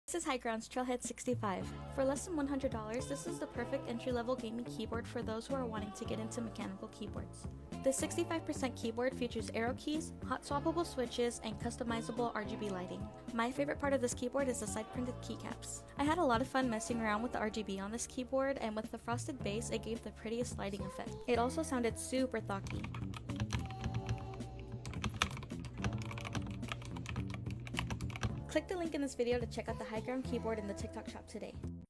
This is High Ground's Trailhead 65. For less than $100, this is the perfect entry-level gaming keyboard for those who are wanting to get into mechanical keyboards. The 65% keyboard features arrow keys, hot swappable switches, and customizable RGB lighting. My favorite part of this keyboard is the side-printed keycaps. I had a lot of fun messing around with the RGB on this keyboard, and with the frosted base, it gave the prettiest lighting effect. It also sounded super thocky. Click the link in this video to check out the High Ground keyboard in the TikTok shop today.